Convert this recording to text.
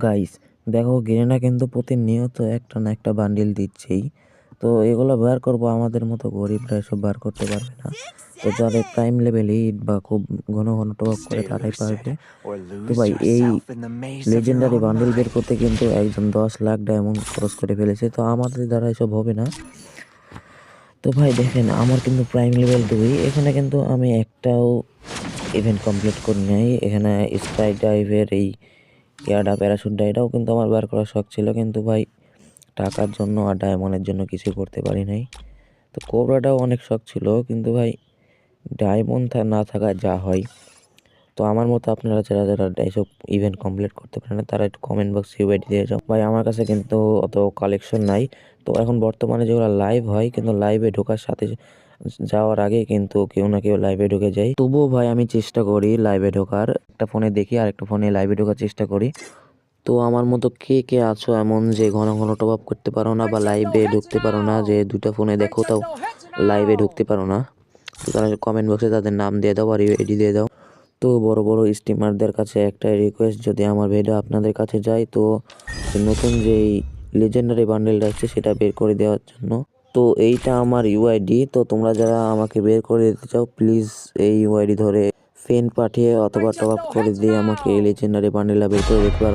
Guys দেখো Garena কিন্তু প্রতিনিয়ত একটা না একটা বান্ডিল দিচ্ছেই। তো এগুলো বার করবো, আমাদের মতো গরিবরা এসব বার করতে পারবে না। তো যাদের প্রাইম লেভেল 8 বা খুব ঘন ঘন টপ আপ করে তারাই পারবে। তো ভাই এই লেজেন্ডারি বান্ডিল বের করতে কিন্তু একজন 10 লাখ ডায়মন্ড খরচ করে ফেলেছে, তো আমাদের দ্বারা এসব হবে না। তো ভাই দেখেন আমার কিন্তু প্রাইম লেভেল 2, এখানে কিন্তু আমি একটাও ইভেন্ট কমপ্লিট করি নাই। এখানে স্কাই ডাইভের এই ইয়ারডা প্যারাশুটটা এটাও কিন্তু আমার বার করার শখ ছিল, কিন্তু ভাই টাকার জন্য আর ডায়মন্ডের জন্য কিছু করতে পারি নাই। তো কোবরাটাও অনেক শখ ছিল, কিন্তু ভাই ডায়মন্ড না থাকায় যা হয়। তো আমার মতো আপনারা যারা যারা এইসব ইভেন্ট কমপ্লিট করতে পারেন না তারা একটু কমেন্ট বক্সে ইউআইডি দিয়ে যাও। ভাই আমার কাছে কিন্তু অত কালেকশন নাই। তো এখন বর্তমানে যেগুলো লাইভ হয়, কিন্তু লাইভে ঢোকার সাথে যাওয়ার আগে কিন্তু কেউ না কেউ লাইভে ঢুকে যায়। তবুও ভাই আমি চেষ্টা করি লাইভে ঢোকার, একটা ফোনে দেখি আর একটা ফোনে লাইভে ঢোকার চেষ্টা করি। তো আমার মতো কে কে আছো এমন যে ঘন ঘন টপ আপ করতে পারো না বা লাইভে ঢুকতে পারো না, যে দুটো ফোনে দেখো তাও লাইভে ঢুকতে পারো না, তো তারা কমেন্ট বক্সে তাদের নাম দিয়ে দাও আর ইউআইডি দিয়ে দাও। তো বড় বড় স্ট্রিমারদের কাছে একটাই রিকোয়েস্ট, যদি আমার ভিডিও আপনাদের কাছে যায় তো নতুন যেই লেজেন্ডারি বান্ডেলটা আসছে সেটা বের করে দেওয়ার জন্য। তো এইটা আমার ইউআইডি, তো তোমরা যারা আমাকে বের করে দিতে চাও প্লিজ এই ইউআইডি ধরে ফ্রেন্ড পাঠিয়ে অথবা টপ আপ করে দিয়ে আমাকে এই লেজেন্ডারি বান্ডেলটা বের করে দিতে পারো।